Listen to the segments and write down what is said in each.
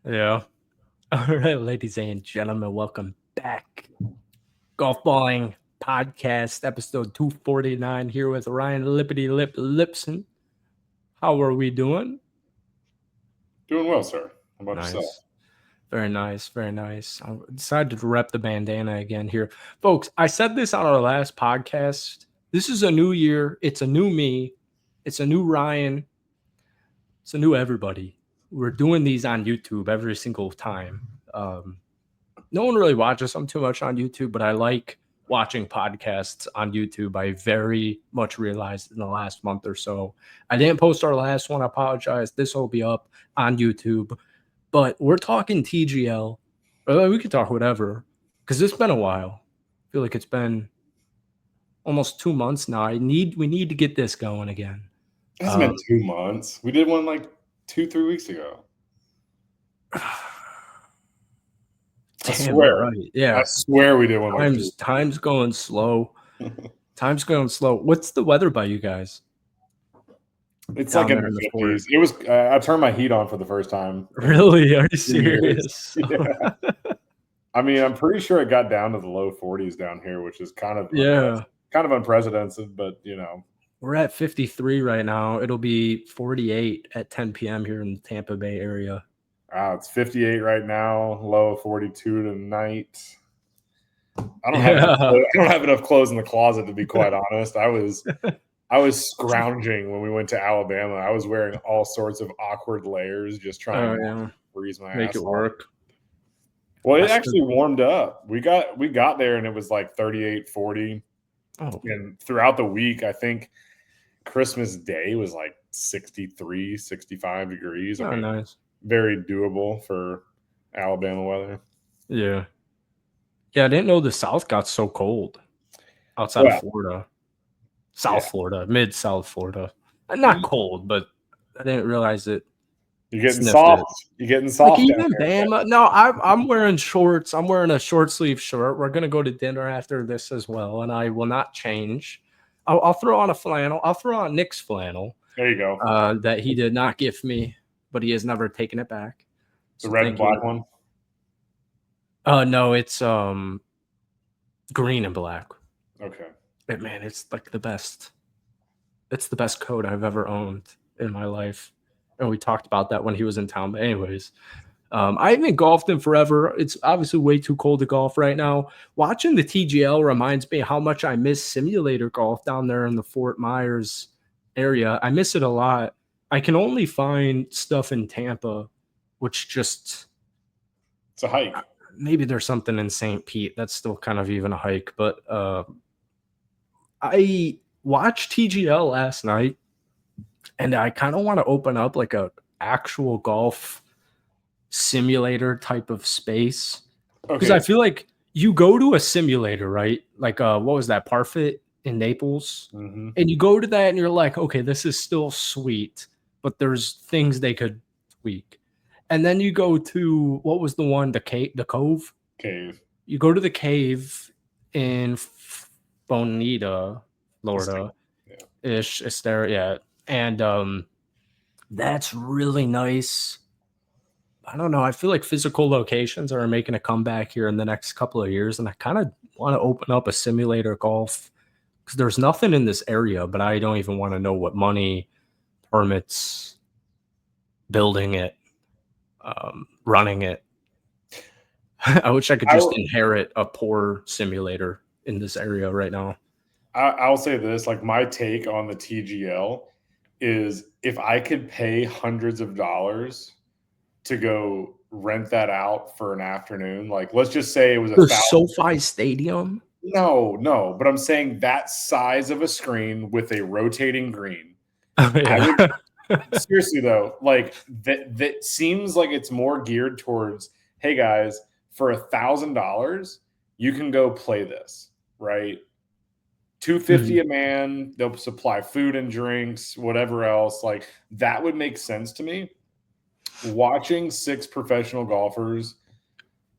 Yeah. All right, ladies and gentlemen, welcome back. Golfballing podcast, episode 249, here with Ryan Lippity Lip Lipson. How are we doing? Doing well, sir. How about yourself? Nice. Very nice. Very nice. I decided to rep the bandana again here. Folks, I said this on our last podcast. This is a new year. It's a new me. It's a new Ryan. It's a new everybody. We're doing these on YouTube every single time. No one really watches them too much on YouTube, but I like watching podcasts on YouTube. I very much realized in the last month or so. I didn't post our last one. I apologize. This will be up on YouTube, but we're talking TGL. We can talk whatever because it's been a while. I feel like it's been almost 2 months now. We need to get this going again. It hasn't been 2 months. We did one like 2-3 weeks ago. I swear. Right. Yeah. I swear we did one like Time's going slow. Time's going slow. What's the weather by you guys? It's like in the 50s. It was. I turned my heat on for the first time. Really? Are you serious? Yeah. I mean, I'm pretty sure it got down to the low 40s down here, which is kind of unprecedented. But we're at 53 right now. It'll be 48 at 10 p.m. here in the Tampa Bay area. It's 58 right now. Low of 42 tonight. I don't have enough clothes in the closet, to be quite honest. I was scrounging when we went to Alabama. I was wearing all sorts of awkward layers, just trying to freeze my ass off. Make it work. Well, it actually warmed up. We got there and it was like 38, 40. Oh. And throughout the week, I think Christmas Day was like 63, 65 degrees. Oh, nice. Very doable for Alabama weather. Yeah. Yeah, I didn't know the South got so cold outside of Florida. Florida, mid-South Florida. Not cold, but I didn't realize it. You're getting soft. You're getting soft. Like even Bama. No, I'm wearing shorts. I'm wearing a short sleeve shirt. We're gonna go to dinner after this as well, and I will not change. I'll throw on a flannel. I'll throw on Nick's flannel. There you go. That he did not gift me, but he has never taken it back. The red and black one? No, it's green and black. Okay. But man, it's like the best. It's the best coat I've ever owned in my life. And we talked about that when he was in town. But anyways, I haven't golfed in forever. It's obviously way too cold to golf right now. Watching the TGL reminds me how much I miss simulator golf down there in the Fort Myers area. I miss it a lot. I can only find stuff in Tampa, which just... It's a hike. Maybe there's something in St. Pete. That's still kind of even a hike. But I watched TGL last night, and I kind of want to open up like a actual golf simulator type of space. Because I feel like you go to a simulator, right? Like what was that, Parfit in Naples? Mm-hmm. And you go to that and you're like, okay, this is still sweet, but there's things they could tweak. And then you go to, what was the one, the Cove? Cave. You go to the Cave in Bonita, Florida. Ish. It's there, yeah. And that's really nice. I don't know. I feel like physical locations are making a comeback here in the next couple of years, and I kind of want to open up a simulator golf because there's nothing in this area, but I don't even want to know what money, permits, building it, running it. I wish I could just inherit a poor simulator in this area right now. I'll say this, like my take on the TGL is if I could pay hundreds of dollars to go rent that out for an afternoon, like let's just say it was the SoFi Stadium. No, but I'm saying that size of a screen with a rotating green. Seriously though, like that seems like it's more geared towards, hey guys, for $1,000 you can go play this, right? $250 a man, they'll supply food and drinks, whatever else. Like that would make sense to me. Watching 6 professional golfers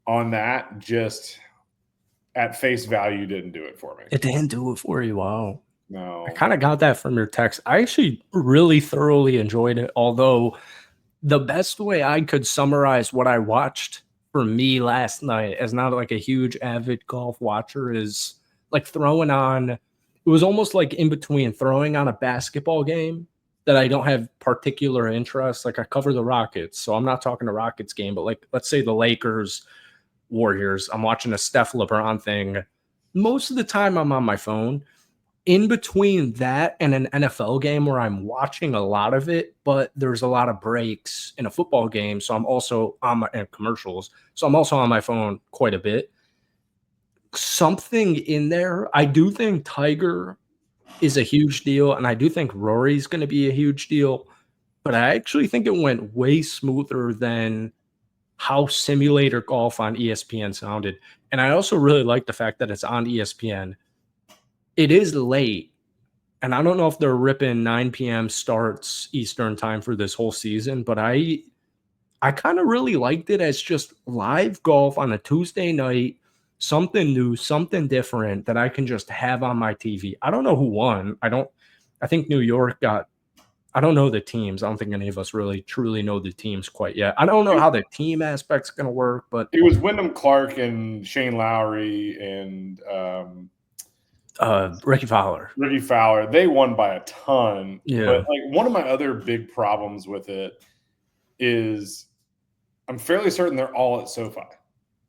on that just at face value didn't do it for me. It didn't do it for you. Wow. No. I kind of got that from your text. I actually really thoroughly enjoyed it, although The best way I could summarize what I watched for me last night, as not like a huge avid golf watcher, is like throwing on. It was almost like in between throwing on a basketball game that I don't have particular interest. Like I cover the Rockets, so I'm not talking a Rockets game, but like let's say the Lakers Warriors. I'm watching a Steph LeBron thing. Most of the time, I'm on my phone. In between that and an NFL game where I'm watching a lot of it, but there's a lot of breaks in a football game. So I'm also on my and commercials. So I'm also on my phone quite a bit. Something in there. I do think Tiger is a huge deal, and I do think Rory's going to be a huge deal. But I actually think it went way smoother than how simulator golf on ESPN sounded. And I also really like the fact that it's on ESPN. It is late, and I don't know if they're ripping 9 p.m. starts Eastern time for this whole season, but I kind of really liked it as just live golf on a Tuesday night, something new, something different that I can just have on my TV. I don't know who won. I think New York got I don't know the teams. I don't think any of us really truly know the teams quite yet. I don't know how the team aspect's going to work, but It was Wyndham Clark and Shane Lowry and Ricky Fowler. Ricky Fowler. They won by a ton. Yeah. But like one of my other big problems with it is I'm fairly certain they're all at SoFi,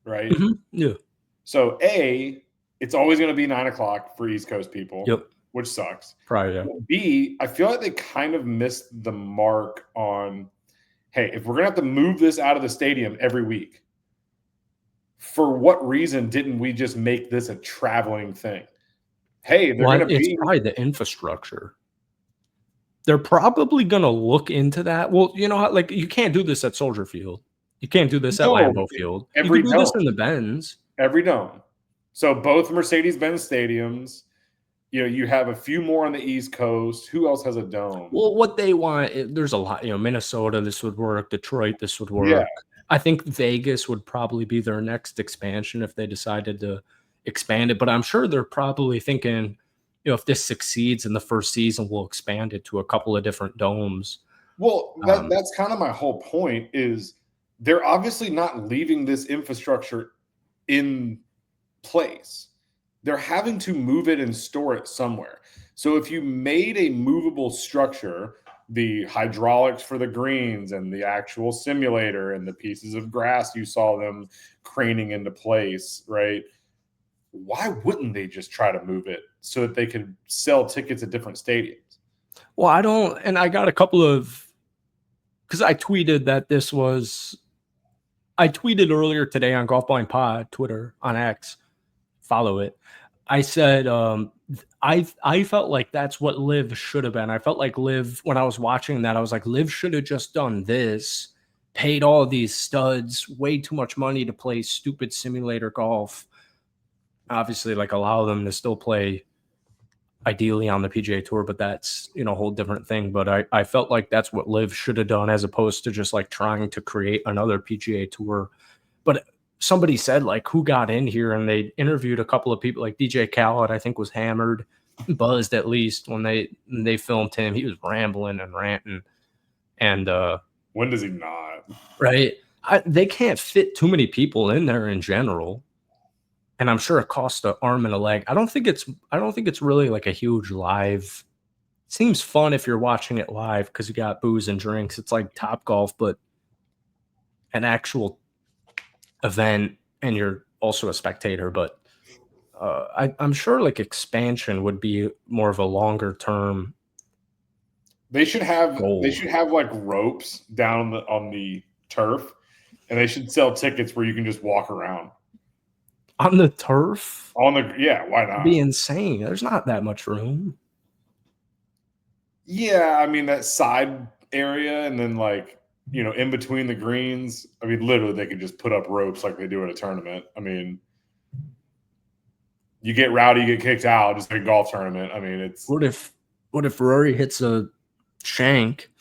right? Yeah. So it's always going to be 9 o'clock for East Coast people, Yep. which sucks. Probably, yeah. B, I feel like they kind of missed the mark on, hey, if we're going to have to move this out of the stadium every week, for what reason didn't we just make this a traveling thing? Hey, they're going to It's be probably the infrastructure. They're probably going to look into that. Well, you know how, like, you can't do this at Soldier Field. You can't do this at Lambeau Field. You every can do this dome. in the Benz. Every dome. So both Mercedes-Benz stadiums. You have a few more on the East Coast. Who else has a dome? Well, what they want, there's a lot. Minnesota, this would work. Detroit, this would work. Yeah. I think Vegas would probably be their next expansion if they decided to expand it. But I'm sure they're probably thinking, if this succeeds in the first season, we'll expand it to a couple of different domes. Well, that's kind of my whole point is they're obviously not leaving this infrastructure in place. They're having to move it and store it somewhere. So if you made a movable structure, the hydraulics for the greens and the actual simulator and the pieces of grass you saw them craning into place, right? Why wouldn't they just try to move it so that they could sell tickets at different stadiums? Well, I got a couple of, because I tweeted earlier today on Golfballing Pod, Twitter, on X, follow it. I said, I felt like that's what Liv should have been. I felt like Liv, when I was watching that, I was like, Liv should have just done this, paid all of these studs way too much money to play stupid simulator golf. Obviously, like allow them to still play ideally on the PGA Tour, but that's a whole different thing. But I felt like that's what Liv should have done, as opposed to just like trying to create another PGA Tour. But somebody said, like, who got in here, and they interviewed a couple of people, like DJ Khaled, I think, was hammered, buzzed at least when they filmed him. He was rambling and ranting. And when does he not? Right. They can't fit too many people in there in general. And I'm sure it costs an arm and a leg. I don't think it's really like a huge live. It seems fun if you're watching it live because you got booze and drinks. It's like Top Golf, but an actual event, and you're also a spectator. But I'm sure like expansion would be more of a longer term. They should have goal. Like ropes down on the turf, and they should sell tickets where you can just walk around on the turf. Why not? It'd be insane. There's not that much room. Yeah, I mean that side area, and then like in between the greens. I mean, literally, they could just put up ropes like they do at a tournament. I mean, you get rowdy, you get kicked out, just like a golf tournament. I mean, it's what if Rory hits a shank?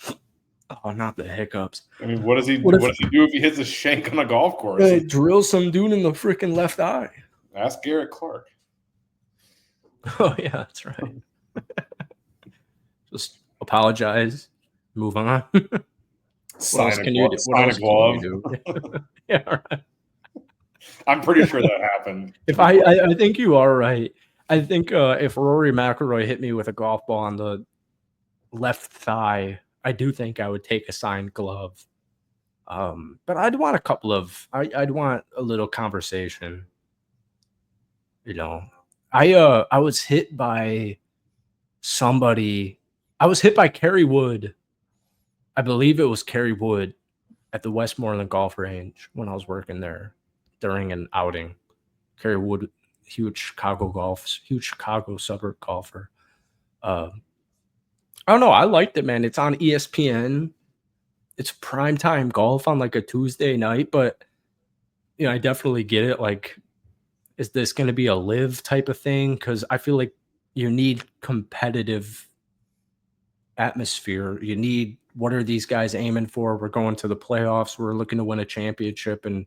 Oh, not the hiccups. I mean, what does he do if he hits a shank on a golf course? Drill some dude in the freaking left eye. Ask Garrett Clark. Oh yeah, that's right. Just apologize, move on. What else can you do? What Sign a else can you glove. do? Yeah, right. I'm pretty sure that happened. If I think you are right. I think if Rory McIlroy hit me with a golf ball on the left thigh, I do think I would take a signed glove. But I'd want a couple of. I'd want a little conversation. You know, I was hit by somebody. I was hit by Kerry Wood. I believe it was Kerry Wood at the Westmoreland Golf Range when I was working there during an outing. Kerry Wood, huge Chicago suburb golfer. Uh, I don't know. I liked it, man. It's on ESPN. It's primetime golf on like a Tuesday night, but I definitely get it. Like, is this going to be a live type of thing? Because I feel like you need competitive atmosphere. You need what are these guys aiming for? We're going to the playoffs. We're looking to win a championship, and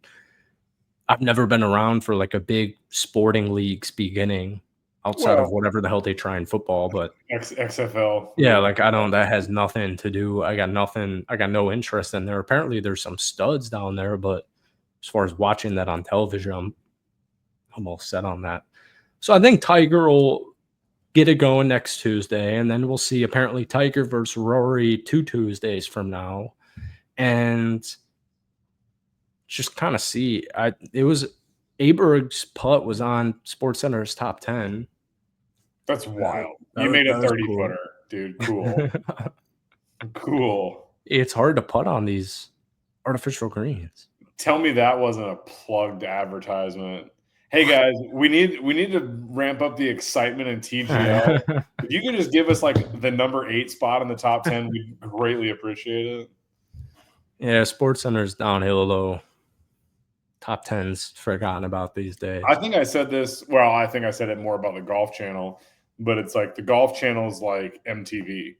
I've never been around for like a big sporting league's beginning outside of Well, whatever the hell they try in football. But XFL. yeah, like I don't, that has nothing to do. I got nothing, I got no interest in there. Apparently there's some studs down there, but as far as watching that on television, I'm all set on that. So I think Tiger will get it going next Tuesday, and then we'll see apparently Tiger versus Rory 2 Tuesdays from now. And just kind of see. It was Aberg's putt was on SportsCenter's top 10. That's wild. You That made a was 30 cool. footer, dude. Cool. Cool. It's hard to putt on these artificial greens. Tell me that wasn't a plugged advertisement. Hey guys, we need to ramp up the excitement in TGL. If you could just give us like the number 8 spot in the top 10, we'd greatly appreciate it. Yeah, SportsCenter's downhill low. Top 10's forgotten about these days. I think I said this. Well, I think I said it more about the Golf Channel, but it's like the Golf Channel's like MTV.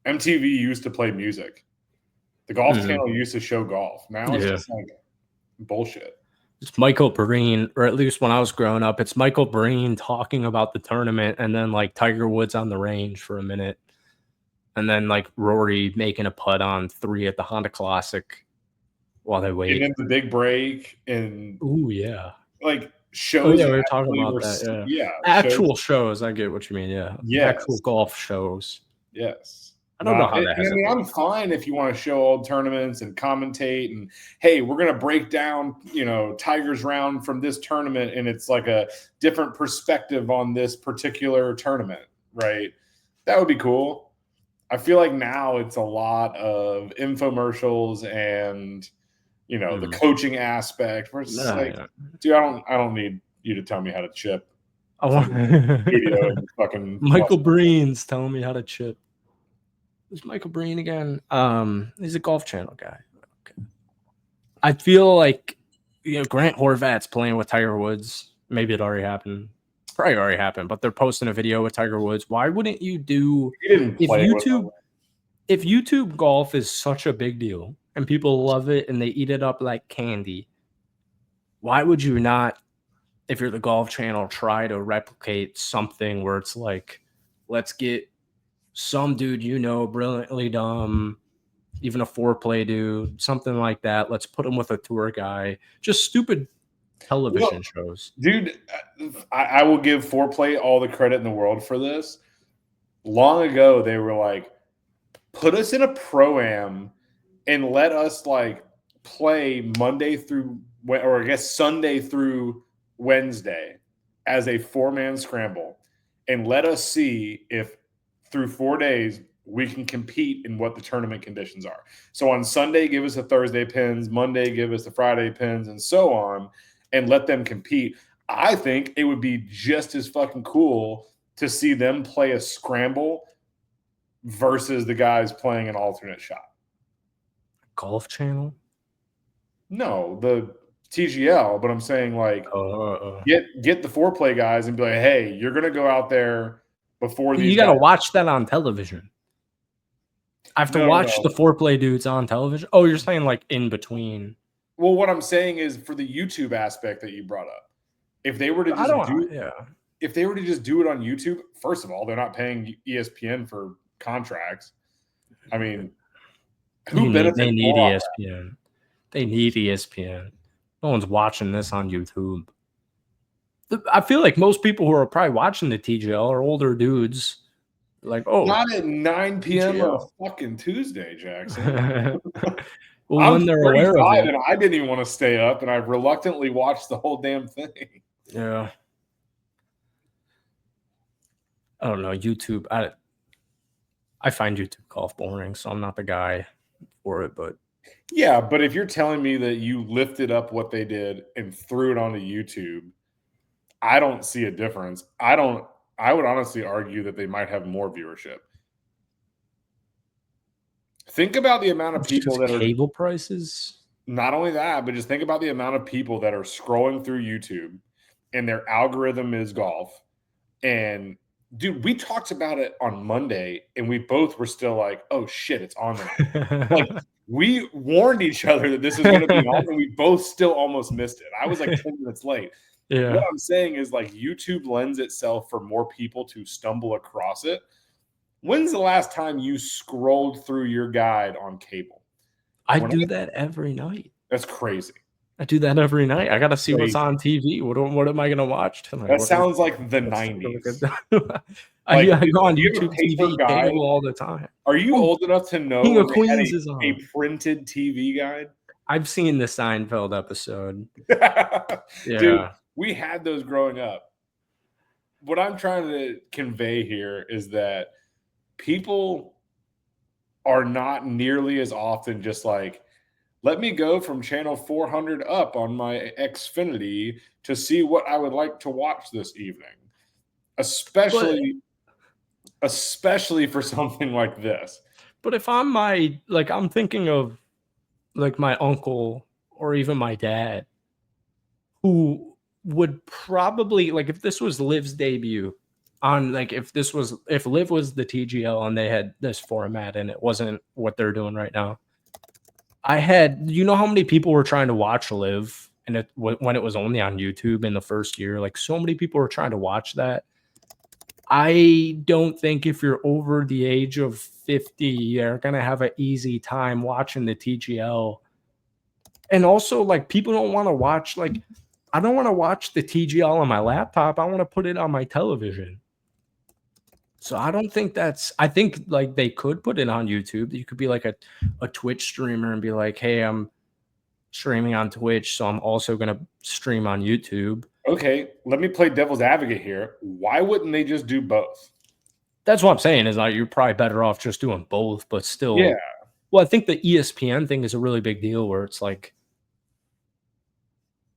MTV used to play music. The Golf Channel used to show golf. Now it's just like bullshit. It's Michael Breen, or at least when I was growing up, it's Michael Breen talking about the tournament, and then like Tiger Woods on the range for a minute, and then like Rory making a putt on 3 at the Honda Classic while they wait. And then the big break and yeah, like shows. we were talking about that. Yeah, actual shows. I get what you mean. Yeah, yes. Actual golf shows. Yes. I don't know how that has. I mean, I'm fine if you want to show old tournaments and commentate and hey, we're gonna break down, Tiger's round from this tournament, and it's like a different perspective on this particular tournament, right? That would be cool. I feel like now it's a lot of infomercials and the coaching aspect. Where it's dude, I don't need you to tell me how to chip. I want video and fucking Michael Breen's telling me how to chip. Who's Michael Breen again? He's a Golf Channel guy. Okay. I feel like Grant Horvat's playing with Tiger Woods. Maybe it already happened. Probably already happened, but they're posting a video with Tiger Woods. Why wouldn't you do if YouTube golf is such a big deal and people love it and they eat it up like candy? Why would you not, if you're the Golf Channel, try to replicate something where it's like, let's get some dude brilliantly dumb, even a foreplay dude, something like that. Let's put him with a tour guy. Just stupid television shows. Dude, I will give foreplay all the credit in the world for this. Long ago, they were like, put us in a pro-am and let us like play Monday through, or I guess Sunday through Wednesday as a 4-man scramble, and let us see if through 4 days we can compete in what the tournament conditions are. So on Sunday, give us the Thursday pins, Monday, give us the Friday pins, and so on, and let them compete. I think it would be just as fucking cool to see them play a scramble versus the guys playing an alternate shot. Golf Channel? No, the TGL, but I'm saying like get the foreplay guys and be like, hey, you're gonna go out there before these. You got to watch that on television. I have to watch the foreplay dudes on television. Oh, you're saying like in between? Well, what I'm saying is for the YouTube aspect that you brought up, if they were to if they were to just do it on YouTube, first of all, they're not paying ESPN for contracts. I mean, Who benefits They need more off ESPN. They need ESPN. No one's watching this on YouTube. I feel like most people who are probably watching the TGL are older dudes. Like, that? oh, Not at 9 p.m. on TGL. a fucking Tuesday, Jackson. Well, I'm when they're aware of 35 it. and I didn't even want to stay up, and I reluctantly watched the whole damn thing. Yeah. I don't know. YouTube. I find YouTube golf boring, so I'm not the guy for it. But Yeah, but if you're telling me that you lifted up what they did and threw it onto YouTube, I don't see a difference. I would honestly argue that they might have more viewership. Think about the amount of it's people just that are cable prices. not only that, but just think about the amount of people that are scrolling through YouTube and their algorithm is golf. And dude, we talked about it on Monday and we both were still like, oh shit, it's on there. Like we warned each other that this is going to be on and we both still almost missed it. I was like 10 minutes late. Yeah. What I'm saying is like YouTube lends itself for more people to stumble across it. When's the last time you scrolled through your guide on cable? I do that every night. That's crazy. I do that every night. I got to see what's Crazy. on TV. What am I going to watch tonight? That sounds like the 90s. I Like, go on do you have a YouTube paper TV guide? cable all the time. Are you Oh, old enough to know King when of they had Queens is on. a printed TV guide? I've seen the Seinfeld episode. Dude, Yeah. we had those growing up. What I'm trying to convey here is that people are not nearly as often just like, let me go from channel 400 up on my Xfinity to see what I would like to watch this evening. Especially for something like this. But if I'm I'm thinking of like my uncle or even my dad who would probably like if this was Liv's debut on like if Liv was the TGL and they had this format and it wasn't what they're doing right now. How many people were trying to watch Liv and when it was only on YouTube in the first year, like so many people were trying to watch that. I don't think if you're over the age of 50, you're going to have an easy time watching the TGL. And also, like, people don't want to watch, like, I don't want to watch the TGL on my laptop. I want to put it on my television. So I don't think I think, like, they could put it on YouTube. You could be like a Twitch streamer and be like, hey, I'm streaming on Twitch, so I'm also going to stream on YouTube. Okay, let me play devil's advocate here. Why wouldn't they just do both? That's what I'm saying is like you're probably better off just doing both, but still. Yeah. Well, I think the ESPN thing is a really big deal where it's like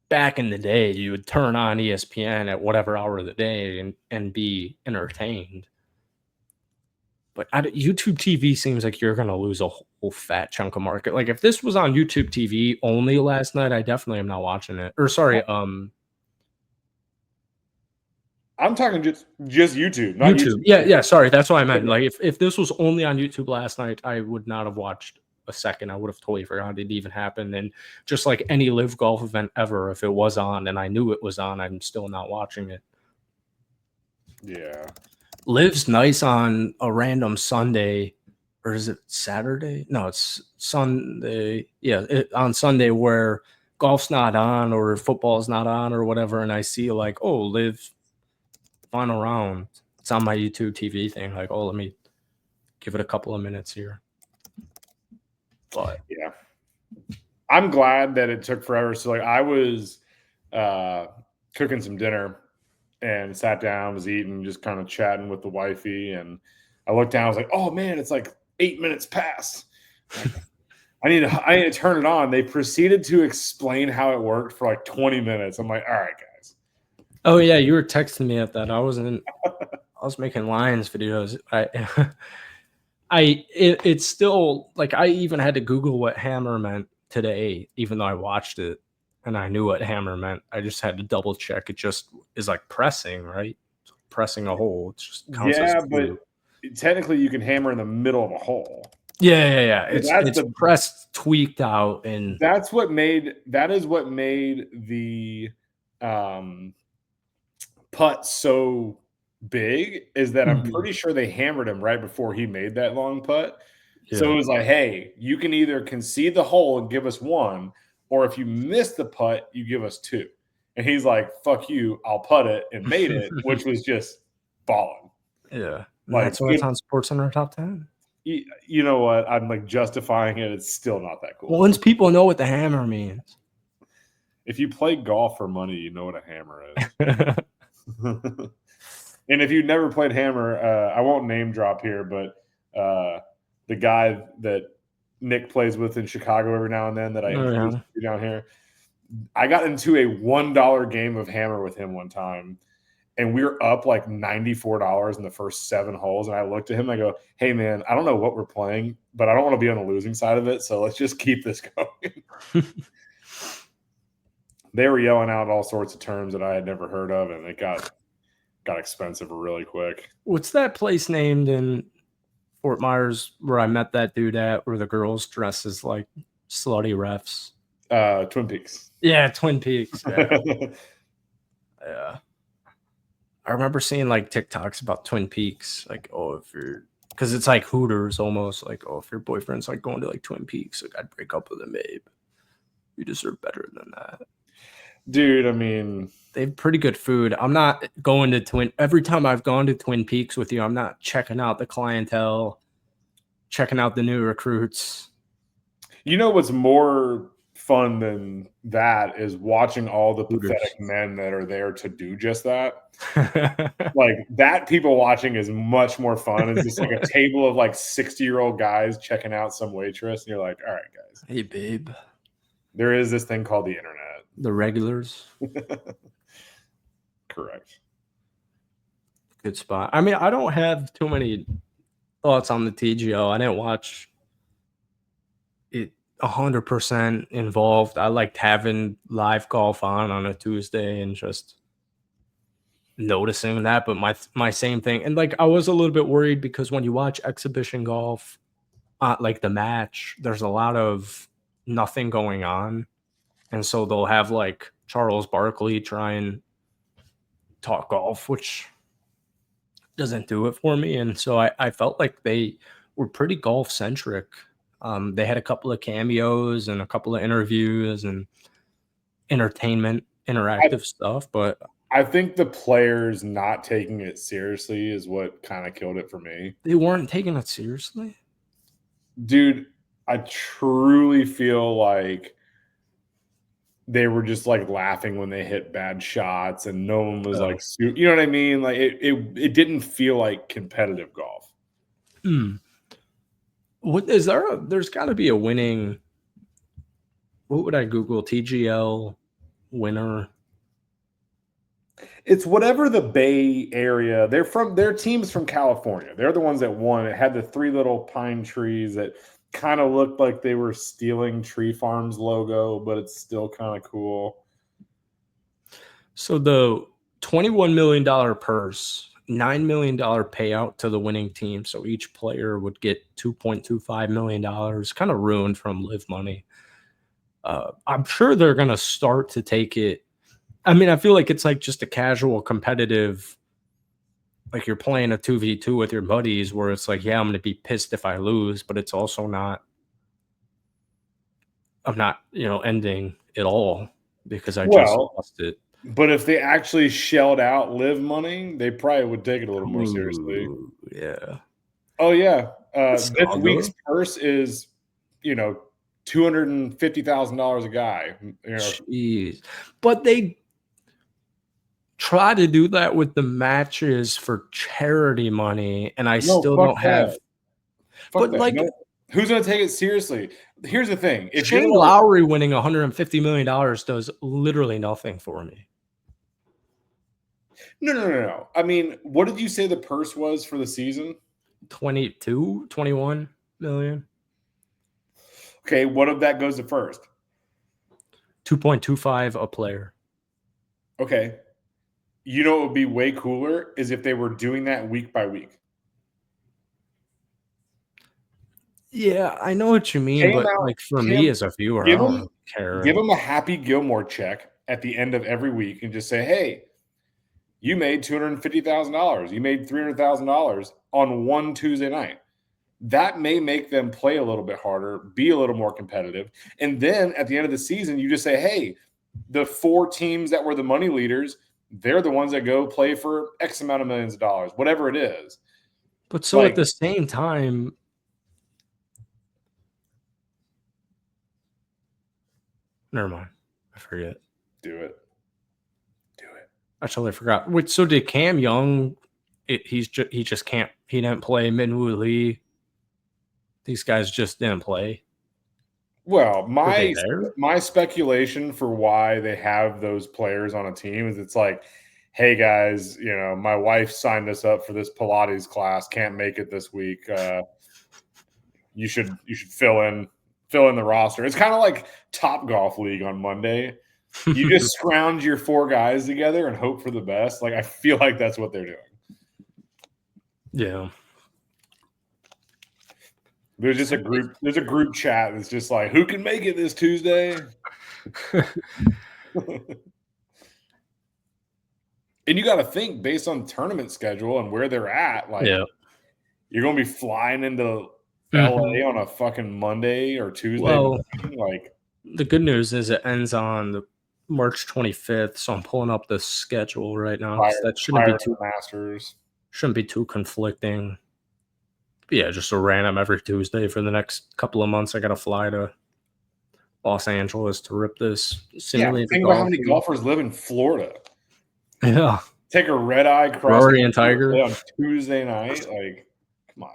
back in the day, you would turn on ESPN at whatever hour of the day and be entertained. But YouTube TV seems like you're going to lose a whole fat chunk of market. Like if this was on YouTube TV only last night, I definitely am not watching it. Or sorry, I'm talking just YouTube, not YouTube. Yeah. Sorry, that's what I meant. Like if this was only on YouTube last night, I would not have watched a second. I would have totally forgotten it even happened. And just like any live golf event ever, if it was on and I knew it was on, I'm still not watching it. Yeah. Live's nice on a random Sunday, or is it Saturday? No, it's Sunday. Yeah, on Sunday where golf's not on or football's not on or whatever, and I see like, oh, Live final round. It's on my YouTube TV thing. Like, oh, let me give it a couple of minutes here. But yeah, I'm glad that it took forever. So like I was cooking some dinner and sat down, was eating, just kind of chatting with the wifey, and I looked down, I was like, oh man, it's like 8 minutes past. I need to turn it on. They proceeded to explain how it worked for like 20 minutes. I'm like, all right, guys. Oh yeah, you were texting me at that. I was making Lions videos. It's still like I even had to Google what hammer meant today, even though I watched it and I knew what hammer meant. I just had to double check. It just is like pressing, right? Pressing a hole. It just counts as two. But technically you can hammer in the middle of a hole. Yeah. It's pressed, tweaked out, and that is what made the putt so big is that I'm pretty sure they hammered him right before he made that long putt. So it was like, hey, you can either concede the hole and give us 1, or if you miss the putt, you give us 2. And he's like, fuck you, I'll putt it, and made it, which was just balling. Yeah. And Like, that's why it's on SportsCenter Top 10. You know what? I'm like justifying it. It's still not that cool. Once people know what the hammer means. If you play golf for money, you know what a hammer is. And if you've never played hammer, I won't name drop here, but the guy that Nick plays with in Chicago every now and then that I introduced you down here, I got into a $1 game of hammer with him one time, and we were up like $94 in the first 7 holes. And I looked at him and I go, hey, man, I don't know what we're playing, but I don't want to be on the losing side of it. So let's just keep this going. They were yelling out all sorts of terms that I had never heard of, and it got expensive really quick. What's that place named in Fort Myers where I met that dude at, where the girls dress as like slutty refs? Twin Peaks. Yeah, Twin Peaks. Yeah. Yeah. I remember seeing like TikToks about Twin Peaks, like, oh, if you're, because it's like Hooters almost, like, oh, if your boyfriend's like going to like Twin Peaks, like, I'd break up with him, babe. You deserve better than that. Dude, I mean, they have pretty good food. I'm not going to every time I've gone to Twin Peaks with you, I'm not checking out the clientele, checking out the new recruits. You know what's more fun than that is watching all the pathetic men that are there to do just that. Like, that people watching is much more fun. It's just like a table of like 60-year-old guys checking out some waitress, and you're like, all right, guys. Hey, babe. There is this thing called the internet. The regulars. Correct. Good spot. I mean, I don't have too many thoughts on the TGL. I didn't watch it 100% involved. I liked having live golf on a Tuesday and just noticing that. But my same thing, and like I was a little bit worried because when you watch exhibition golf, like the match, there's a lot of nothing going on, and so they'll have like Charles Barkley try and talk golf, which doesn't do it for me. And so I felt like they were pretty golf centric. They had a couple of cameos and a couple of interviews and entertainment, interactive stuff. But I think the players not taking it seriously is what kind of killed it for me. They weren't taking it seriously? Dude, I truly feel like they were just like laughing when they hit bad shots, and no one was like, you know what I mean? Like it didn't feel like competitive golf. What is there? There's got to be a winning. What would I Google? TGL winner. It's whatever the Bay Area. Their team's from California. They're the ones that won. It had the 3 little pine trees that kind of looked like they were stealing Tree Farm's logo, but it's still kind of cool. So the $21 million purse, $9 million payout to the winning team. So each player would get $2.25 million, kind of ruined from live money. I'm sure they're going to start to take it. I mean, I feel like it's like just a casual competitive, like you're playing a 2v2 with your buddies where it's like, yeah, I'm going to be pissed if I lose, but it's also not, I'm not, ending it all because I just lost it. But if they actually shelled out live money, they probably would take it a little more seriously. Yeah. Oh, yeah. This week's purse is, $250,000 a guy. Jeez. But they try to do that with the matches for charity money, and I still don't have. But like, who's going to take it seriously? Here's the thing: if Shane Lowry winning $150 million does literally nothing for me. No. I mean, what did you say the purse was for the season? 21 million. Okay, what of that goes to first? 2.25 a player. Okay. You know what would be way cooler is if they were doing that week by week. Yeah, I know what you mean, but like for me as a viewer, I don't care. Give them a Happy Gilmore check at the end of every week and just say, hey, you made $250,000. You made $300,000 on one Tuesday night. that may make them play a little bit harder, be a little more competitive. And then at the end of the season, you just say, hey, the 4 teams that were the money leaders, they're the ones that go play for X amount of millions of dollars, whatever it is. But so at the same time, never mind. I forget. Do it. I totally forgot. Wait, so did Cam Young? He just can't. He didn't play. Minwoo Lee. These guys just didn't play. Well, Were they there? my speculation for why they have those players on a team is it's like, hey guys, my wife signed us up for this Pilates class, can't make it this week. You should fill in the roster. It's kind of like Top Golf League on Monday. You just scrounge your 4 guys together and hope for the best. Like, I feel like that's what they're doing. Yeah. There's just a group. There's a group chat that's just like, who can make it this Tuesday? And you got to think based on tournament schedule and where they're at. Like, you're going to be flying into LA on a fucking Monday or Tuesday. Well, morning. Like, the good news is it ends on the March 25th. So I'm pulling up the schedule right now. That shouldn't be too Masters. Shouldn't be too conflicting. Yeah, just a random every Tuesday for the next couple of months. I got to fly to Los Angeles to rip this simulator. Think about how many golfers live in Florida. Yeah. Take a red eye cross Rory and Tiger on Tuesday night. Like, come on.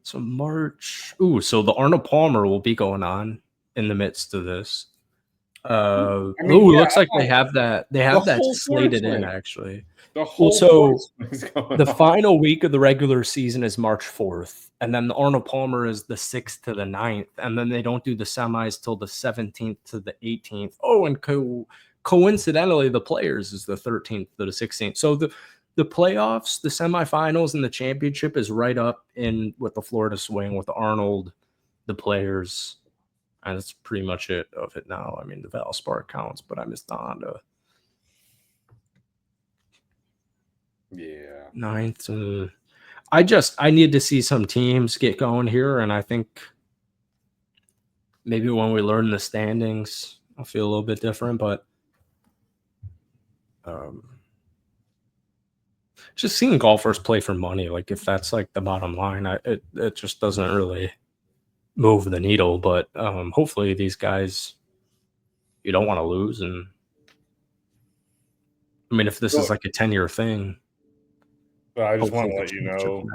So March. Ooh, so the Arnold Palmer will be going on in the midst of this. Looks like they have that. They have that slated in actually. The whole the final week of the regular season is March 4th, and then the Arnold Palmer is the 6th to the 9th, and then they don't do the semis till the 17th to the 18th. Oh, and coincidentally, the Players is the 13th to the 16th. So the playoffs, the semifinals, and the championship is right up in with the Florida swing with the Arnold, the Players, and that's pretty much it of it now. I mean, the Valspar counts, but I missed the Honda. Yeah. 9th. I need to see some teams get going here, and I think maybe when we learn the standings, I'll feel a little bit different, but just seeing golfers play for money, like if that's like the bottom line, it just doesn't really move the needle. But hopefully these guys, you don't want to lose. And I mean, if this is like a 10-year thing, but I just want to let you know.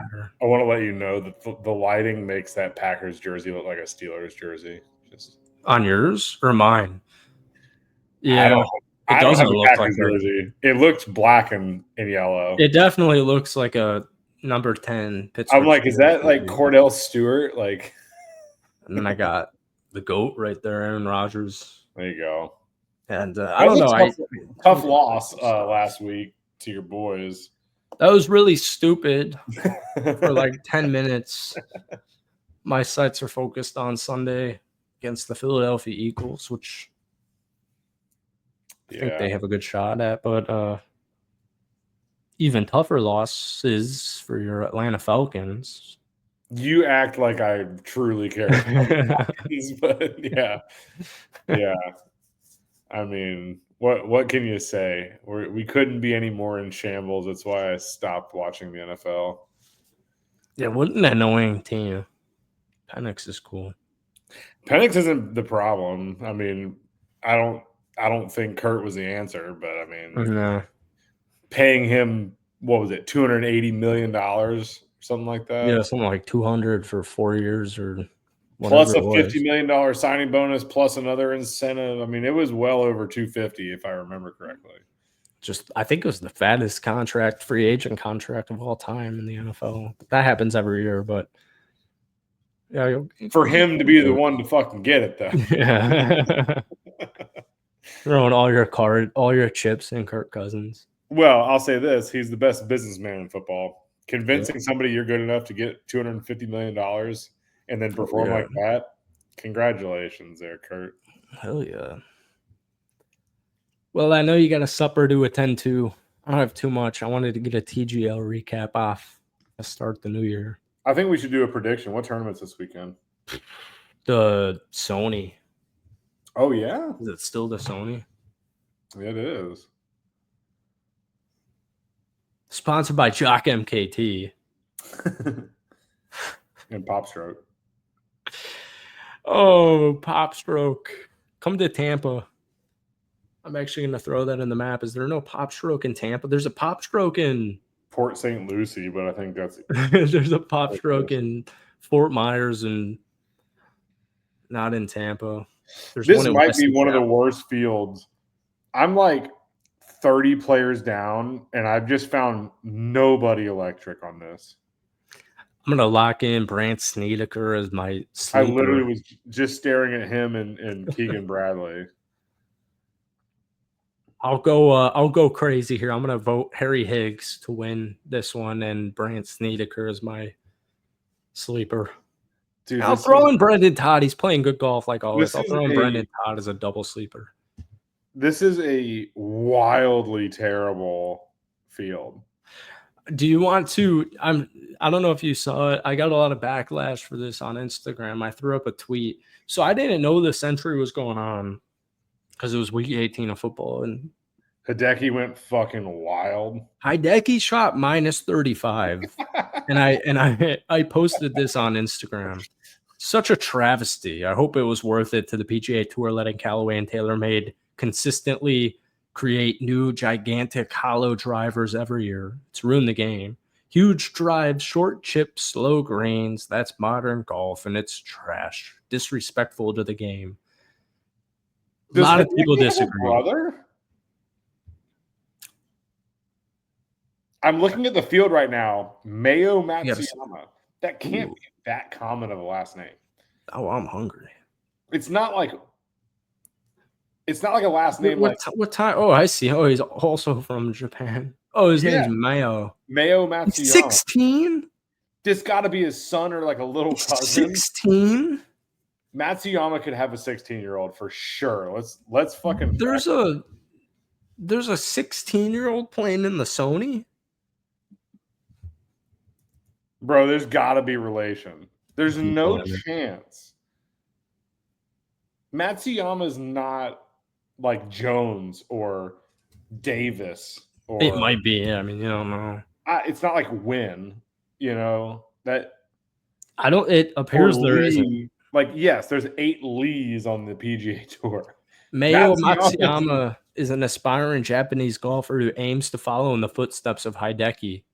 I want to let you know that the lighting makes that Packers jersey look like a Steelers jersey. Just on yours or mine? Yeah, it doesn't look like a jersey. It looks black and yellow. It definitely looks like a number 10 Pittsburgh. I'm like, is that like Cordell Stewart? Like, and then I got the GOAT right there, Aaron Rodgers. There you go. And I don't know. Tough loss last week to your boys. That was really stupid for like 10 minutes. My sights are focused on Sunday against the Philadelphia Eagles, which I think they have a good shot at. But even tougher losses for your Atlanta Falcons. You act like I truly care about Falcons, but yeah. I mean, what can you say? We couldn't be any more in shambles. That's why I stopped watching the NFL. Yeah, what an annoying team. Penix is cool. Penix isn't the problem. I mean, I don't think Kurt was the answer, but I mean, paying him, what was it, $280 million, something like that? Yeah, something like 200 for 4 years or plus a $50 million signing bonus, plus another incentive. I mean, it was well over 250 if I remember correctly. I think it was the fattest free agent contract of all time in the NFL. That happens every year, but yeah, for him to be the one to fucking get it though. Yeah. Throwing all your chips in Kirk Cousins. Well, I'll say this: he's the best businessman in football. Convincing somebody you're good enough to get $250 million and then perform like that. Congratulations there, Kurt. Hell yeah. Well, I know you got a supper to attend to. I don't have too much. I wanted to get a TGL recap off to start the new year. I think we should do a prediction. What tournament's this weekend? The Sony. Oh, yeah? Is it still the Sony? It is. Sponsored by Jock MKT. And Pop Stroke. Oh, Pop Stroke. Come to Tampa. I'm actually going to throw that in the map. Is there no Pop Stroke in Tampa? There's a Pop Stroke in Port St. Lucie, but I think that's there's a Pop Stroke in Fort Myers and not in Tampa. There's this one in might be Weston one of the County. worst fields. I'm like 30 players down, and I've just found nobody electric on this. I'm going to lock in Brant Snedeker as my sleeper. I literally was just staring at him and Keegan Bradley. I'll go crazy here. I'm going to vote Harry Higgs to win this one and Brant Snedeker as my sleeper. Dude, I'll throw in Brendan Todd. He's playing good golf like always. I'll throw in Brendan Todd as a double sleeper. This is a wildly terrible field. Do you want to? I don't know if you saw it. I got a lot of backlash for this on Instagram. I threw up a tweet. So I didn't know the Century was going on because it was week 18 of football. And Hideki went fucking wild. Hideki shot minus 35. and I posted this on Instagram. Such a travesty. I hope it was worth it to the PGA Tour letting Callaway and TaylorMade consistently create new gigantic hollow drivers every year. It's ruined the game. Huge drives, short chips, slow grains. That's modern golf, and it's trash. Disrespectful to the game. A lot of people disagree. Brother? I'm looking at the field right now. Mayo Matsuyama. That can't be that common of a last name. Oh, I'm hungry. It's not like a last name. What time? Oh, I see. Oh, he's also from Japan. Oh, his name's Mayo. Mayo Matsuyama. 16? This got to be his son or like a little cousin. 16? Matsuyama could have a 16-year-old for sure. Let's fucking. There's a 16-year-old playing in the Sony. Bro, there's got to be relation. There's no chance. Matsuyama's not like Jones or Davis. Or it might be. Yeah, I mean, you don't know. It's not like Wynn, that. I don't. It appears there isn't. Like, yes, there's 8 Lees on the PGA Tour. Mayo Matsuyama is an aspiring Japanese golfer who aims to follow in the footsteps of Hideki.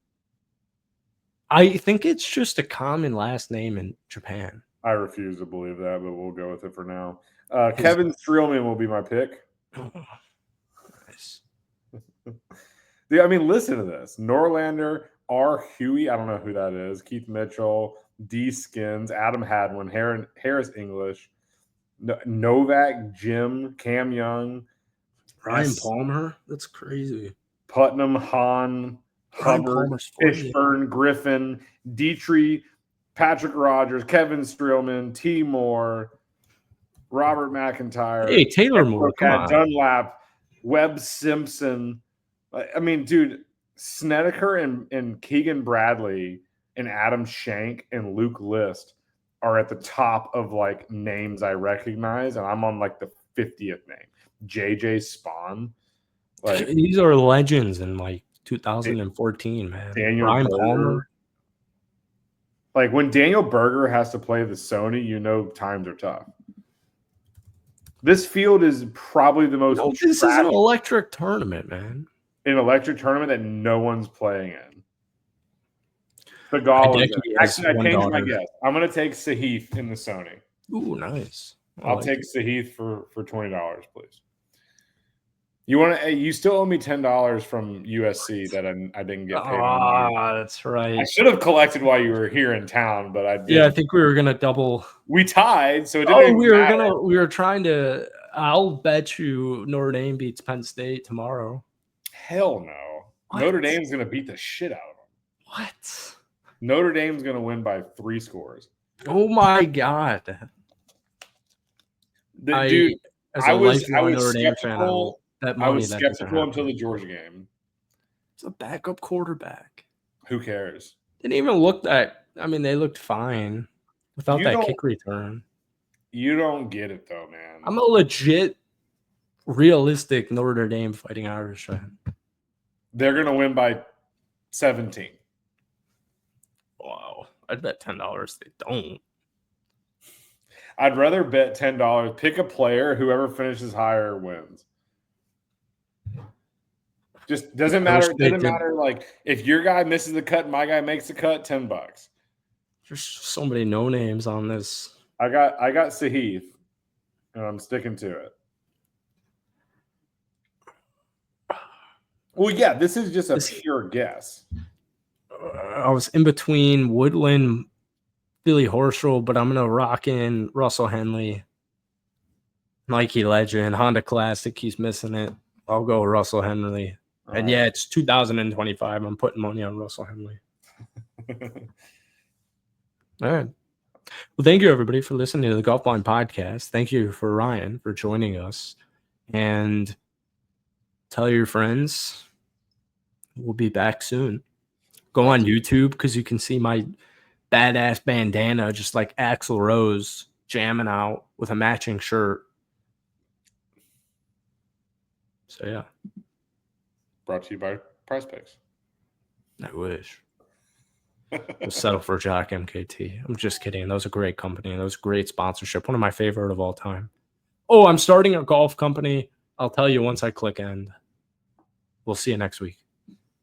I think it's just a common last name in Japan. I refuse to believe that, but we'll go with it for now. Kevin Streelman will be my pick. Oh, nice. Dude, I mean, listen to this. Norlander, R. Huey, I don't know who that is. Keith Mitchell, D. Skins, Adam Hadwin, Harris English, Novak, Jim, Cam Young, Ryan Palmer. That's crazy. Putnam, Hahn, Hubbard, Fishburne, Griffin, Dietrich, Patrick Rogers, Kevin Streelman, T. Moore, Robert McIntyre, hey, Taylor Moore, Dunlap, Webb Simpson. I mean, dude, Snedeker and Keegan Bradley and Adam Shank and Luke List are at the top of like names I recognize, and I'm on like the 50th name. JJ Spawn. Like, these are legends in like 2014, man. Ryan Palmer. Like when Daniel Berger has to play the Sony, times are tough. This field is probably the most. This is an electric tournament, man. An electric tournament that no one's playing in. Actually, I changed my guess. I'm going to take Sahith in the Sony. Ooh, nice. I'll take Sahith for $20, please. You still owe me $10 from USC that I didn't get paid. That's right. I should have collected while you were here in town, but I didn't. Yeah, I think we were gonna double. We tied, so it didn't. We were trying to. I'll bet you Notre Dame beats Penn State tomorrow. Hell no. What? Notre Dame's gonna beat the shit out of them. What? Notre Dame's gonna win by 3 scores. Oh my god. Dude, I was skeptical. I was skeptical until the Georgia game. It's a backup quarterback. Who cares? Didn't even look that I mean, they looked fine without You that don't kick return. you don't get it though, man. I'm a legit, realistic Notre Dame Fighting Irish fan. They're gonna win by 17. Wow. I'd bet $10 they don't. I'd rather bet $10. Pick a player. Whoever finishes higher wins. Just doesn't matter. It doesn't matter. Like if your guy misses the cut and my guy makes the cut, $10. There's so many no names on this. I got Sahith, and I'm sticking to it. Well, yeah, this is just a pure guess. I was in between Woodland, Billy Horschel, but I'm gonna rock in Russell Henley, Nike Legend, Honda Classic. He's missing it. I'll go Russell Henley. And yeah, it's 2025. I'm putting money on Russell Henley. All right. Well, thank you, everybody, for listening to the Golfballing podcast. Thank you for Ryan for joining us. And tell your friends we'll be back soon. Go on YouTube because you can see my badass bandana, just like Axl Rose, jamming out with a matching shirt. So, yeah. Brought to you by Prize Picks. I wish. We'll settle for Jock MKT. I'm just kidding. That was a great company. That was a great sponsorship. One of my favorite of all time. Oh, I'm starting a golf company. I'll tell you once I click end. We'll see you next week.